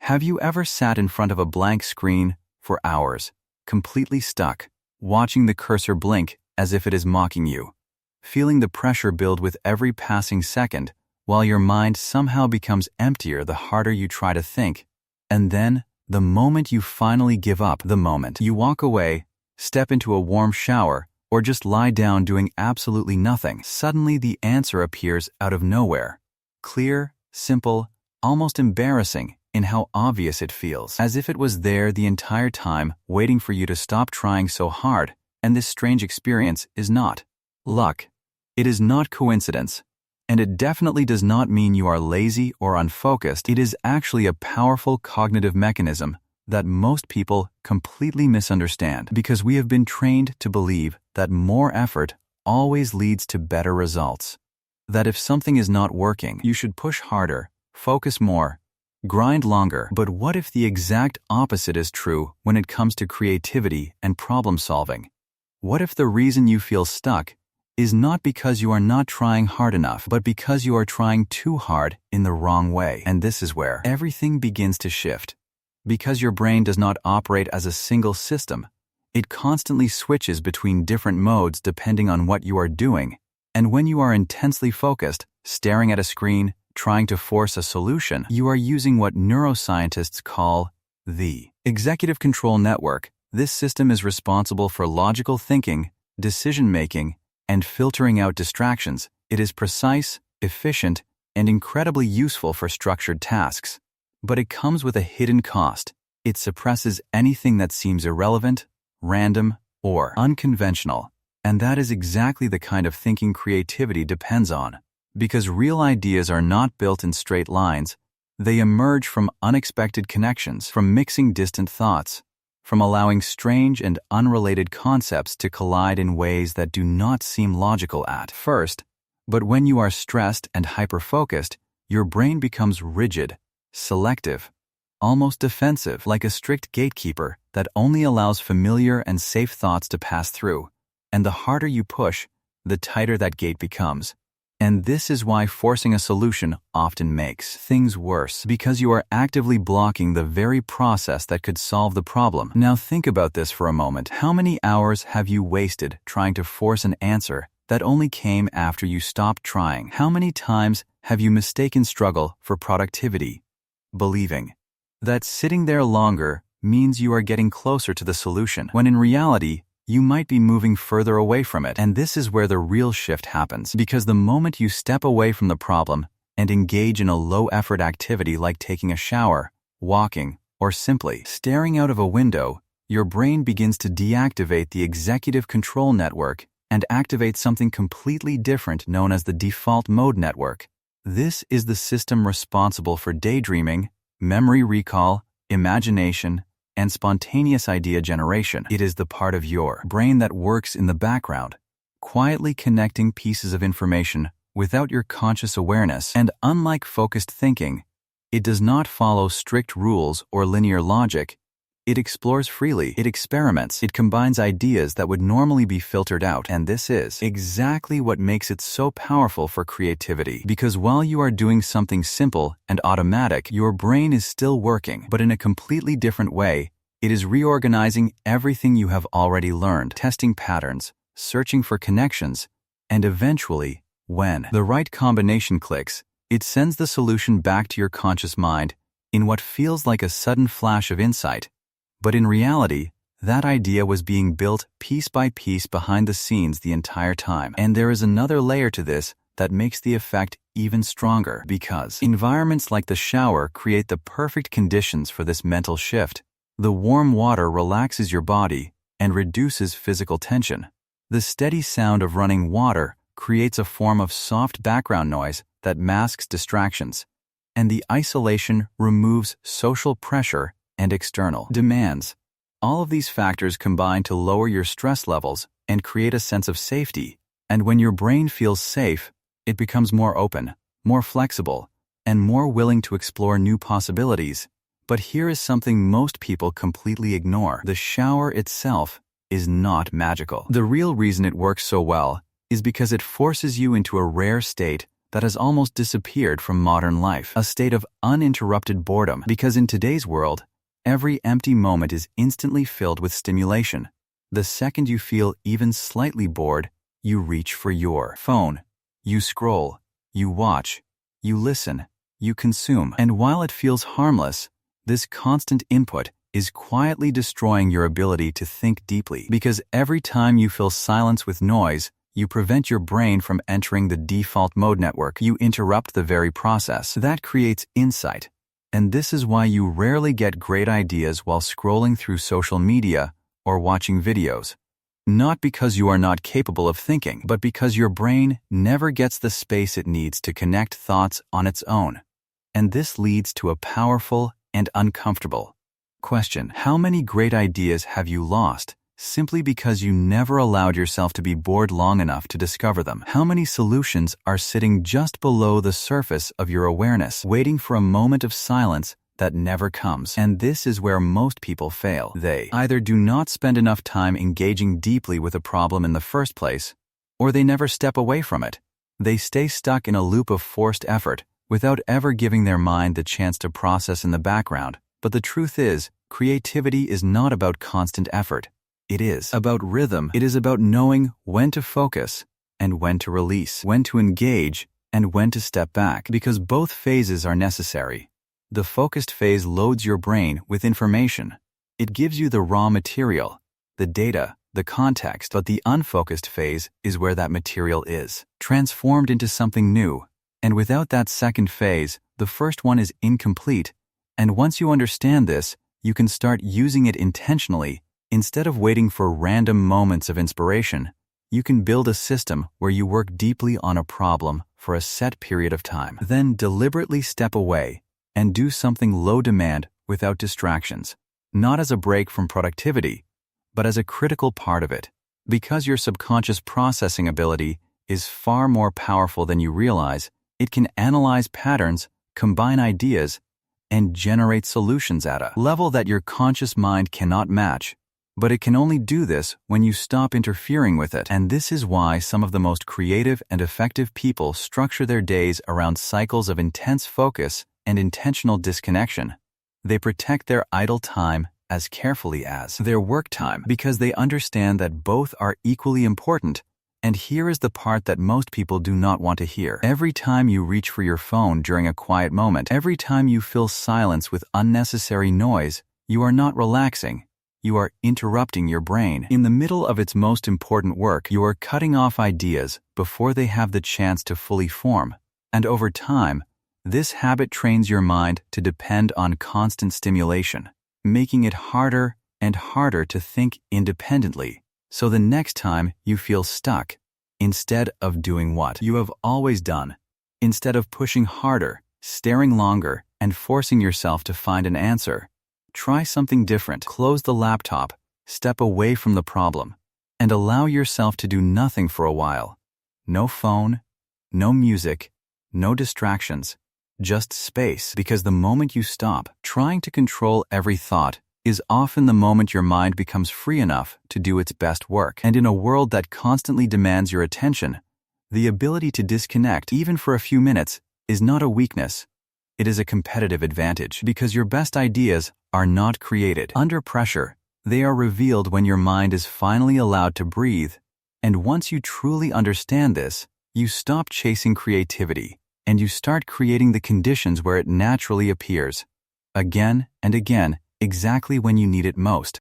Have you ever sat in front of a blank screen for hours, completely stuck, watching the cursor blink as if it is mocking you, feeling the pressure build with every passing second, while your mind somehow becomes emptier the harder you try to think, and then, the moment you finally give up, the moment you walk away, step into a warm shower, or just lie down doing absolutely nothing, suddenly the answer appears out of nowhere. Clear, simple, almost embarrassing in how obvious it feels, as if it was there the entire time waiting for you to stop trying so hard. And this strange experience is not luck. It is not coincidence. And it definitely does not mean you are lazy or unfocused. It is actually a powerful cognitive mechanism that most people completely misunderstand, because we have been trained to believe that more effort always leads to better results. That if something is not working, you should push harder, focus more, grind longer. But what if the exact opposite is true when it comes to creativity and problem solving? What if the reason you feel stuck is not because you are not trying hard enough, but because you are trying too hard in the wrong way? And this is where everything begins to shift. Because your brain does not operate as a single system, it constantly switches between different modes depending on what you are doing. And when you are intensely focused, staring at a screen, trying to force a solution, you are using what neuroscientists call the executive control network. This system is responsible for logical thinking, decision-making, and filtering out distractions. It is precise, efficient, and incredibly useful for structured tasks. But it comes with a hidden cost. It suppresses anything that seems irrelevant, random, or unconventional. And that is exactly the kind of thinking creativity depends on. Because real ideas are not built in straight lines, they emerge from unexpected connections, from mixing distant thoughts, from allowing strange and unrelated concepts to collide in ways that do not seem logical at first. But when you are stressed and hyper-focused, your brain becomes rigid, selective, almost defensive, like a strict gatekeeper that only allows familiar and safe thoughts to pass through. And the harder you push, the tighter that gate becomes. And this is why forcing a solution often makes things worse, because you are actively blocking the very process that could solve the problem. Now think about this for a moment. How many hours have you wasted trying to force an answer that only came after you stopped trying? How many times have you mistaken struggle for productivity, believing that sitting there longer means you are getting closer to the solution, when in reality, you might be moving further away from it? And this is where the real shift happens, because the moment you step away from the problem and engage in a low-effort activity like taking a shower, walking, or simply staring out of a window, your brain begins to deactivate the executive control network and activate something completely different known as the default mode network. This is the system responsible for daydreaming, memory recall, imagination, and spontaneous idea generation. It is the part of your brain that works in the background, quietly connecting pieces of information without your conscious awareness. And unlike focused thinking, it does not follow strict rules or linear logic. It explores freely, it experiments, it combines ideas that would normally be filtered out. And this is exactly what makes it so powerful for creativity. Because while you are doing something simple and automatic, your brain is still working, but in a completely different way. It is reorganizing everything you have already learned, testing patterns, searching for connections, and eventually, when the right combination clicks, it sends the solution back to your conscious mind in what feels like a sudden flash of insight. But in reality, that idea was being built piece by piece behind the scenes the entire time. And there is another layer to this that makes the effect even stronger, because environments like the shower create the perfect conditions for this mental shift. The warm water relaxes your body and reduces physical tension. The steady sound of running water creates a form of soft background noise that masks distractions. And the isolation removes social pressure and external demands. All of these factors combine to lower your stress levels and create a sense of safety. And when your brain feels safe, it becomes more open, more flexible, and more willing to explore new possibilities. But here is something most people completely ignore. The shower itself is not magical. The real reason it works so well is because it forces you into a rare state that has almost disappeared from modern life, a state of uninterrupted boredom, because in today's world, every empty moment is instantly filled with stimulation. The second you feel even slightly bored, you reach for your phone. You scroll, you watch, you listen, you consume. And while it feels harmless, this constant input is quietly destroying your ability to think deeply, because every time you fill silence with noise, you prevent your brain from entering the default mode network. You interrupt the very process that creates insight. And this is why you rarely get great ideas while scrolling through social media or watching videos. Not because you are not capable of thinking, but because your brain never gets the space it needs to connect thoughts on its own. And this leads to a powerful and uncomfortable question. How many great ideas have you lost simply because you never allowed yourself to be bored long enough to discover them? How many solutions are sitting just below the surface of your awareness, waiting for a moment of silence that never comes? And this is where most people fail. They either do not spend enough time engaging deeply with a problem in the first place, or they never step away from it. They stay stuck in a loop of forced effort without ever giving their mind the chance to process in the background. But the truth is, creativity is not about constant effort. It is about rhythm. It is about knowing when to focus and when to release, when to engage and when to step back, because both phases are necessary. The focused phase loads your brain with information. It gives you the raw material, the data, the context, but the unfocused phase is where that material is transformed into something new. And without that second phase, the first one is incomplete. And once you understand this, you can start using it intentionally. Instead of waiting for random moments of inspiration, you can build a system where you work deeply on a problem for a set period of time. Then deliberately step away and do something low demand without distractions, not as a break from productivity, but as a critical part of it. Because your subconscious processing ability is far more powerful than you realize, it can analyze patterns, combine ideas, and generate solutions at a level that your conscious mind cannot match. But it can only do this when you stop interfering with it. And this is why some of the most creative and effective people structure their days around cycles of intense focus and intentional disconnection. They protect their idle time as carefully as their work time, because they understand that both are equally important. And here is the part that most people do not want to hear. Every time you reach for your phone during a quiet moment, every time you fill silence with unnecessary noise, you are not relaxing. You are interrupting your brain. In the middle of its most important work, you are cutting off ideas before they have the chance to fully form. And over time, this habit trains your mind to depend on constant stimulation, making it harder and harder to think independently. So the next time you feel stuck, instead of doing what you have always done, instead of pushing harder, staring longer, and forcing yourself to find an answer, try something different. Close the laptop, step away from the problem, and allow yourself to do nothing for a while. No phone, no music, no distractions, just space. Because the moment you stop trying to control every thought is often the moment your mind becomes free enough to do its best work. And in a world that constantly demands your attention, the ability to disconnect, even for a few minutes, is not a weakness. It is a competitive advantage, because your best ideas are not created under pressure. They are revealed when your mind is finally allowed to breathe. And once you truly understand this, you stop chasing creativity, and you start creating the conditions where it naturally appears, again and again, exactly when you need it most.